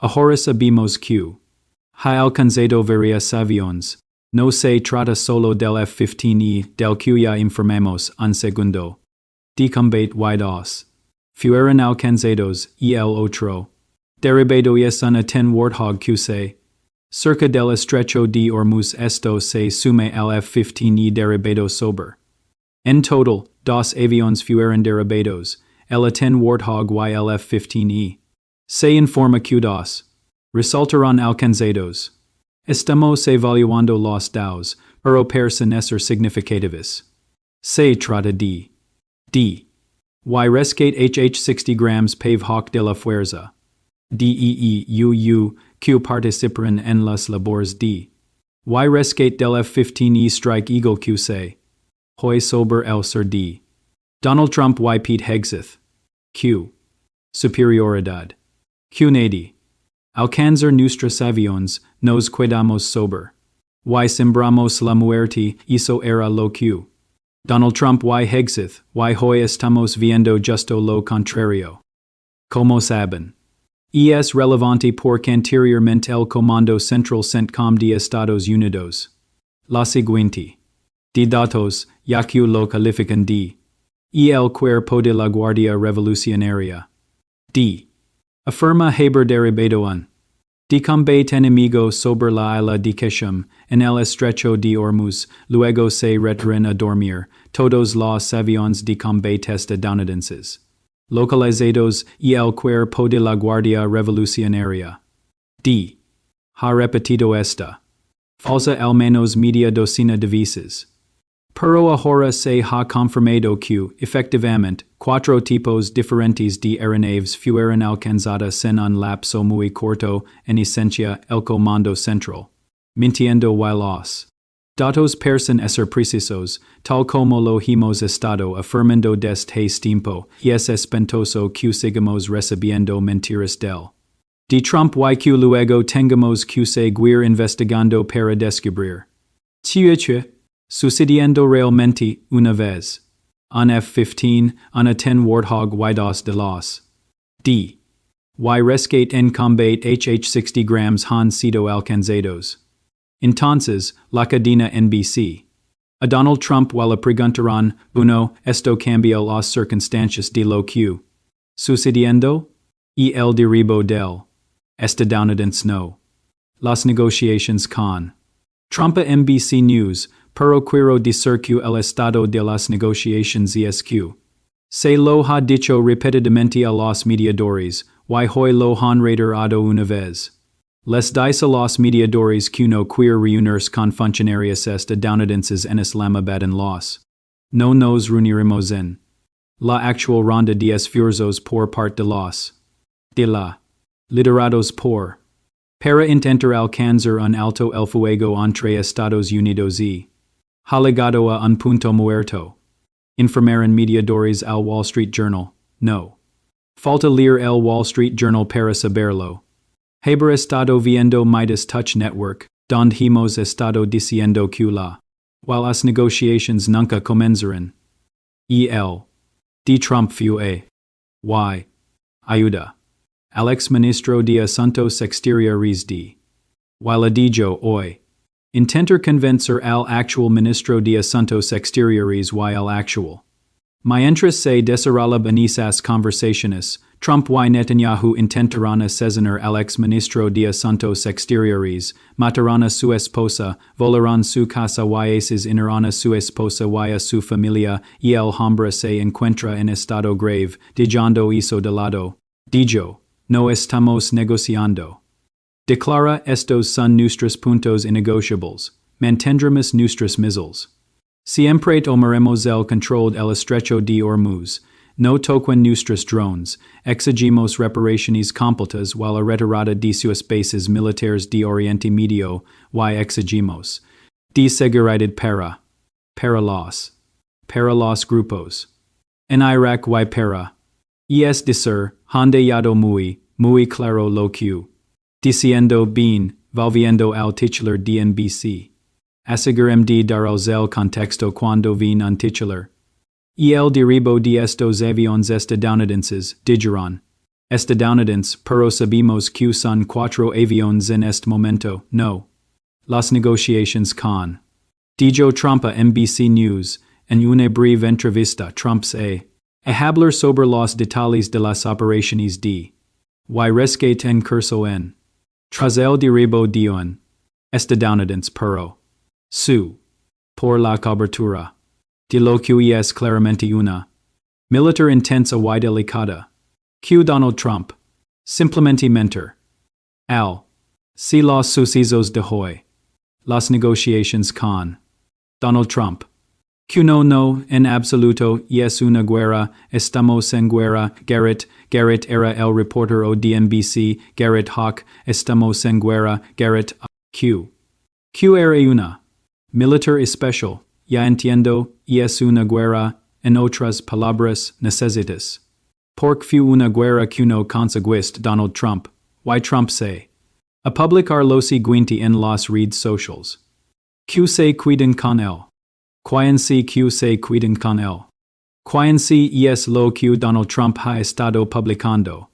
Ahora sabemos que ha alcanzado varias aviones. No se trata solo del F-15E, del que ya informamos un segundo. De combate y2. Fueron alcanzados, el otro. Derribado es una ten Warthog QC. Cerca del estrecho de Hormuz esto se sume al F-15E derribado sobre. En total, dos aviones fueron derribados, el ten Warthog y el F-15E. Se informa que dos resultaron alcanzados. Estamos evaluando los dados, pero parecen ser significativos. Se trata de y rescate HH 60 grams pave hawk de la fuerza. EE.UU, que participaron en las labores de y rescate del F-15E Strike Eagle QC. Hoy sobre el ser de Donald Trump y Pete Hegseth. Q. Superioridad. Q. Alcanzar nuestros aviones, nos quedamos sobre. Y sembramos la muerte, eso era lo que. Donald Trump y Hegseth, y hoy estamos viendo justo lo contrario. Como saben. Es relevante porque anteriormente el Comando Central CENTCOM de Estados Unidos. La siguiente. De datos, ya que lo califican de. El Cuerpo de la Guardia Revolucionaria. D. Afirma haber derribado un. De combate enemigo sobre la isla de Keshim, en el estrecho de Hormuz, luego se retiran a dormir, todos los aviones de combate estadounidenses. Localizados y el Cuerpo de la Guardia Revolucionaria. D. Ha repetido esta. Falsa al menos media docena de veces. Pero ahora se ha confirmado que, efectivamente, cuatro tipos diferentes de aeronaves fueron alcanzadas en un lapso muy corto, en esencia, el Comando Central. Mintiendo y los datos parecen ser precisos, tal como lo hemos estado afirmando desde tiempo, y es espantoso que sigamos recibiendo mentiras del de Trump y que luego tengamos que seguir investigando para descubrir. Sucediendo realmente, una vez. Un F-15, una 10 Warthog y dos de los D. Y rescate en combate HH 60 grams han sido alcanzados. Entonces, la cadena NBC. A Donald Trump y la preguntaron, esto cambia las circunstancias de lo que sucediendo? Y el derribo del estadounidense no. Las negociaciones con Trump a NBC News, pero quiero decir que el estado de las negociaciones es que se lo ha dicho repetidamente a los mediadores, y hoy lo han reiterado una vez. Les dice a los mediadores que no quiere reunirse con funcionarios estadounidenses en Islamabad en los. No nos reuniremos en la actual ronda de esfuerzos por parte de los de la liderados por para intentar alcanzar un alto el fuego entre Estados Unidos y ha llegado a un punto muerto. Informaron mediadores al Wall Street Journal, no. Falta leer el Wall Street Journal para saberlo. Haber estado viendo Midas Touch Network, donde hemos estado diciendo que while las negociations nunca comenzaron. El de Trump fue y ayuda al ex ministro de Asuntos Exteriores de y la dijo hoy. Intentar convencer al actual ministro de Asuntos Exteriores y el actual. Mientras se desarrollan esas conversaciones, Trump y Netanyahu intentarán asesinar al ex ministro de Asuntos Exteriores, matarán a su esposa, volarán su casa y asesinar a su esposa y a su familia, y el hombre se encuentra en estado grave, dejando eso de lado. Dijo, no estamos negociando. Declara estos son nuestros puntos innegociables, mantendremos nuestros missiles. Siempre tomaremos el control del estrecho de Hormuz, no toquen nuestros drones, exigimos reparaciones completas while la retirada de sus bases militares de Oriente Medio, y exigimos de seguridad para los grupos. En Irak y para. Es decir, han dejado muy claro lo que. Diciendo bien, volviendo al titular de NBC. Asegurem de daros el contexto cuando vin un titular. Y el derribo de estos aviones estadounidenses, dijeron. Estadounidenses, pero sabemos que son cuatro aviones en este momento, no. Las negociaciones con. Dijo Trump a NBC News, en una breve entrevista, Trump a hablar sobre los detalles de las operaciones de rescate en curso en. Tras el derribo de un estadounidense pero por la cobertura de lo que es claramente una militar intensa y delicada. Q. Donald Trump. Simplemente mentir. Si los sucesos de hoy. Las negociaciones con. Donald Trump. Q. No, en absoluto, es una guerra, estamos en guerra, Garrett era el reportero de NBC, Garrett Hawk, estamos en guerra, Garrett, Q. Era una militar especial, ya entiendo, es una guerra, en otras palabras, necesitas. Porque fue una guerra que no conseguiste, Donald Trump, Trump a publicar lo siguiente en las redes socials. Q se cuidan con él. Cuídense que se cuiden con él. Cuídense es lo que Donald Trump ha estado publicando.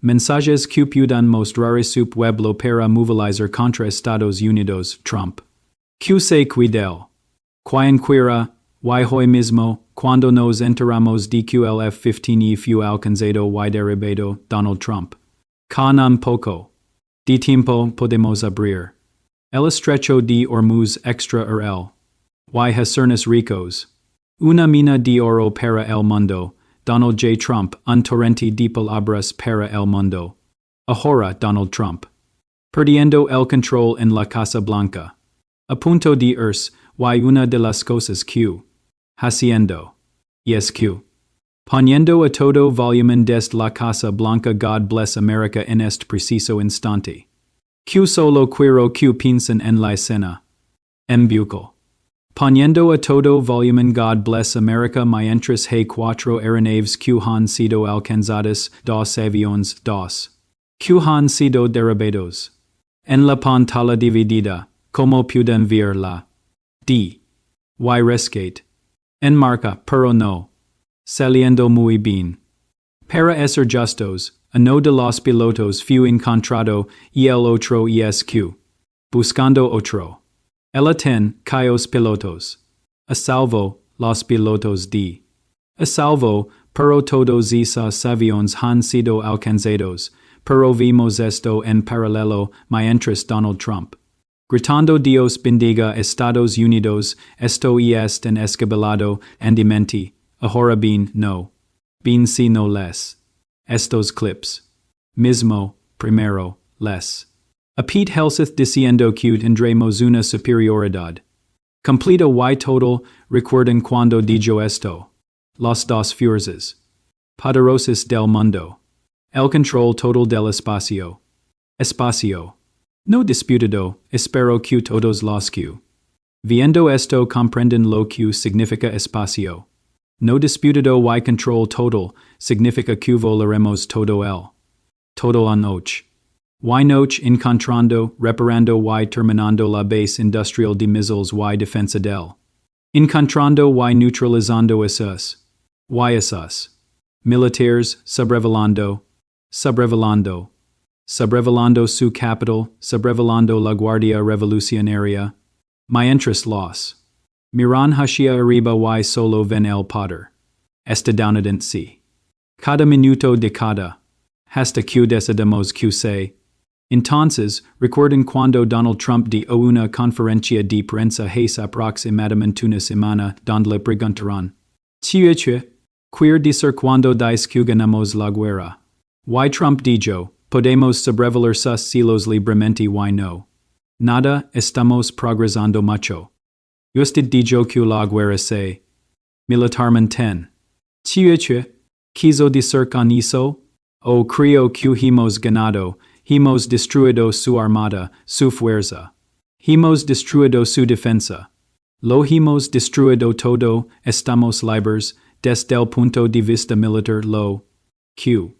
Mensajes que puedan mostrar su pueblo para movilizar contra Estados Unidos, Trump. Que se cuidel. Quien quiera, hoy mismo, cuando nos enteramos de que el F-15 fue alcanzado y derribado, Donald Trump. Con un poco de tiempo podemos abrir el estrecho de Hormuz extra el. Hacernos ricos. Una mina de oro para el mundo, Donald J. Trump, un torrente de palabras para el mundo. Ahora, Donald Trump. Perdiendo el control en la Casa Blanca. A punto de irse, una de las cosas que. Haciendo. Yes que. Poniendo a todo volumen desde la Casa Blanca. God bless America en este preciso instante. Que solo quiero que piensen en la escena. Bucal. Poniendo a todo volumen. God bless America mientras cuatro aeronaves que han sido alcanzadas, dos aviones, que han sido derribados. En la pantalla dividida, como pueden ver la rescate. En marca, pero no. Saliendo muy bien. Para ser justos, uno de los pilotos fue encontrado y el otro ESQ. Buscando otro. El caos pilotos. A salvo, los pilotos de. A salvo, pero todos esos aviones han sido alcanzados, pero vimos esto en paralelo mientras Donald Trump. Gritando Dios bendiga Estados Unidos, esto es en escabalado, andamenti, ahora bien no. Bien si no les. Estos clips. Mismo, primero, les. A Pete Helseth diciendo que tendremos una superioridad. Completa y total, recuerden cuando dijo esto. Los dos fuerzas poderosas del mundo. El control total del espacio. Espacio. No disputado, espero que todos los que. Viendo esto comprenden lo que significa espacio. No disputado y control total, significa que volaremos todo el. Todo a noche. Y noche encontrando, reparando y terminando la base industrial de missiles y defensa del. Encontrando y neutralizando esos. Militares, subrevelando su capital, subrevelando la Guardia Revolucionaria. Mientras los. Miran hacia arriba y solo ven el poder. Estadounidense. Cada minuto de cada. Hasta que decidamos que se. Entonces, recuerden cuando Donald Trump dio una conferencia de prensa hace aproximadamente una semana donde le preguntaron. Queer decir cuando dice que ganamos la guerra. Trump dijo, podemos sobrevolar sus cielos libremente y no. Nada, estamos progresando mucho. Usted dijo que la guerra se. Militarmente. Quiso decir con eso? Creo que hemos ganado. Hemos destruido su armada, su fuerza. Hemos destruido su defensa. Lo hemos destruido todo, estamos libres, desde el punto de vista militar lo. Q.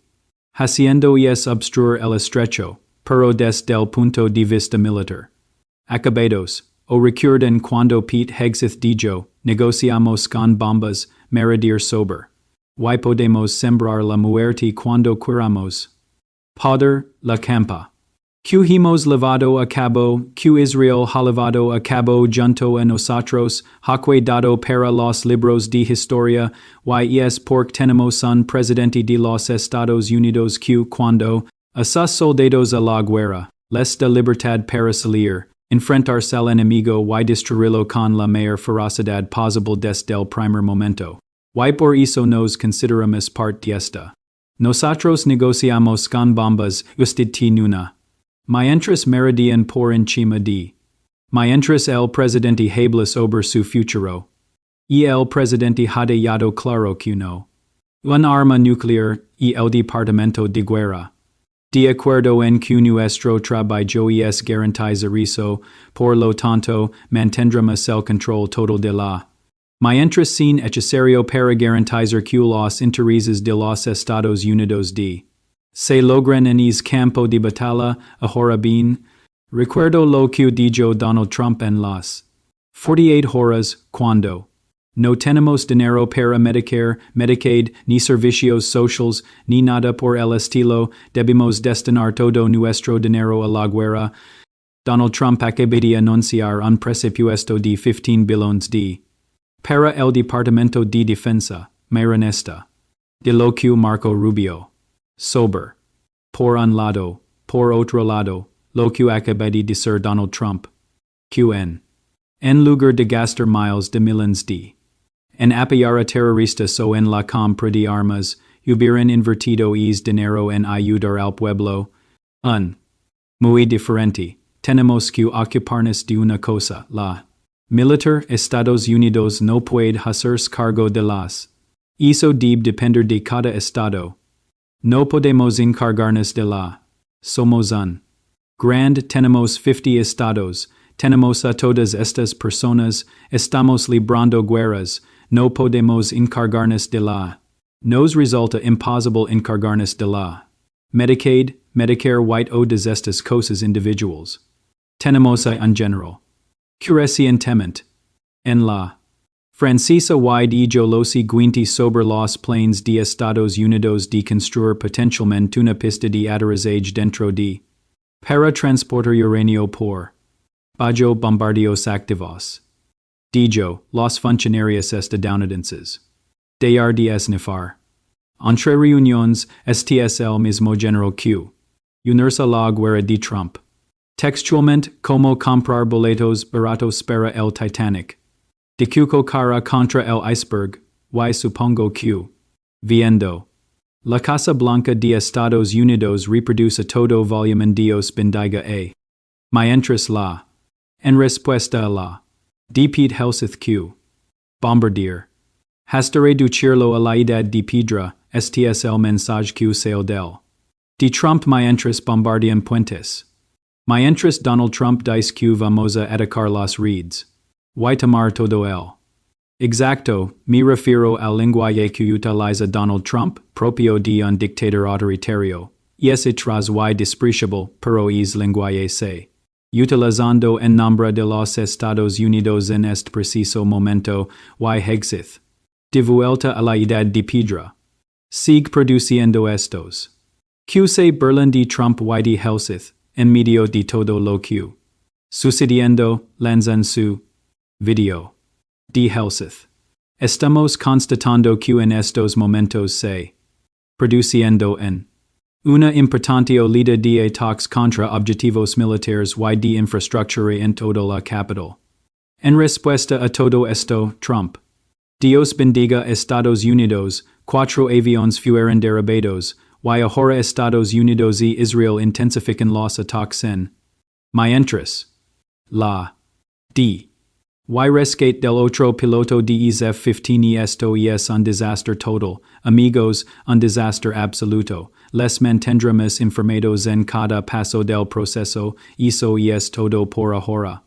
Haciendo es obstruir el estrecho, pero desde el punto de vista militar. Acabados, recuerden cuando Pete Hegseth dijo, negociamos con bombas, medir sober. Y podemos sembrar la muerte cuando queramos. Poder la campa. Q hemos levado a cabo, Q Israel ha levado a cabo junto a nosotros, haque dado para los libros de historia, y es porque tenemos un presidente de los Estados Unidos Q cuando, a sus soldados a la guerra, les da libertad para salir, enfrentarse al enemigo y destruirlo con la mayor ferocidad posible desde el primer momento. Y por eso nos consideramos parte de esta. Nosotros negociamos con bombas, usted tiene una. Mientras meridian por encima de. Mientras el presidente habla sobre su futuro. Y el presidente ha dejado claro que no. Un arma nuclear y el departamento de guerra. De acuerdo en que nuestro trabajo es garantizar eso, por lo tanto, mantendremos el control total de la. Mientras sin necesario para garantizar que los intereses de los Estados Unidos de. Se logran en ese campo de batalla, ahora bien, recuerdo lo que dijo Donald Trump en las 48 horas, cuando no tenemos dinero para Medicare, Medicaid, ni servicios sociales, ni nada por el estilo, debemos destinar todo nuestro dinero a la guerra. Donald Trump acaba de anunciar un presupuesto de 15 billones de para el Departamento de Defensa, Marinesta. De lo que Marco Rubio. Sober. Por un lado, por otro lado, lo que acaba de decir Donald Trump. QN. En lugar de gastar miles de millones de. En apoyar a terroristas o en la compra de armas, hubieran invertido ese dinero en ayudar al pueblo. Muy diferente. Tenemos que ocuparnos de una cosa, la. Militar, Estados Unidos no puede hacerse cargo de las. Eso debe depender de cada estado. No podemos encargarnos de la. Somos un. Tenemos 50 estados, tenemos a todas estas personas, estamos librando guerras, no podemos encargarnos de la. Nos resulta imposible encargarnos de la. Medicaid, Medicare white o de estas cosas individuals. Tenemos a un general. Crecientemente. En la. Francesa y de lo siguiente sobre los planes de Estados Unidos de construir potencialmente una pista de aterrizaje dentro de. Para transportar uranio por. Bajo bombardeos activos. Dijo, los funcionarios estadounidenses. De esnifar. Entre reuniones, este es el mismo general Q. Unirse a la guerra de Trump. Textualmente, como comprar boletos baratos para el Titanic. De Cuco cara contra el iceberg, y supongo que. Viendo. La Casa Blanca de Estados Unidos reproduce todo volumen Dios bendiga a. Mientras la. En respuesta a la. De Pete Helseth Q. Bombardier. Hasta reducirlo a la edad de piedra, este es el mensaje que sale del. De Trump mientras bombardean puentes. Mientras Donald Trump dice que vamos a atacar las redes. Y tomar todo el. Exacto, me refiero al lenguaje que utiliza Donald Trump, propio de un dictador autoritario. Es atroz y despreciable, pero es lenguaje se. Utilizando en nombre de los Estados Unidos en este preciso momento, y exith. De vuelta a la edad de piedra. Sigue produciendo estos. Q se Berlin de Trump y de Helseth, en medio de todo lo que. Sucediendo, lanzan su. Video. De Helseth. Estamos constatando que en estos momentos se. Produciendo en. Una importante olida de ataques contra objetivos militares y de infraestructura en toda la capital. En respuesta a todo esto, Trump. Dios bendiga Estados Unidos, 4 aviones fueron derribados, y ahora Estados Unidos y Israel intensifican los ataques en. Mientras. La. D. Y rescate del otro piloto de F-15 y esto es un desastre total, amigos, un desastre absoluto. Les mantendremos informados en cada paso del proceso, eso es todo por ahora.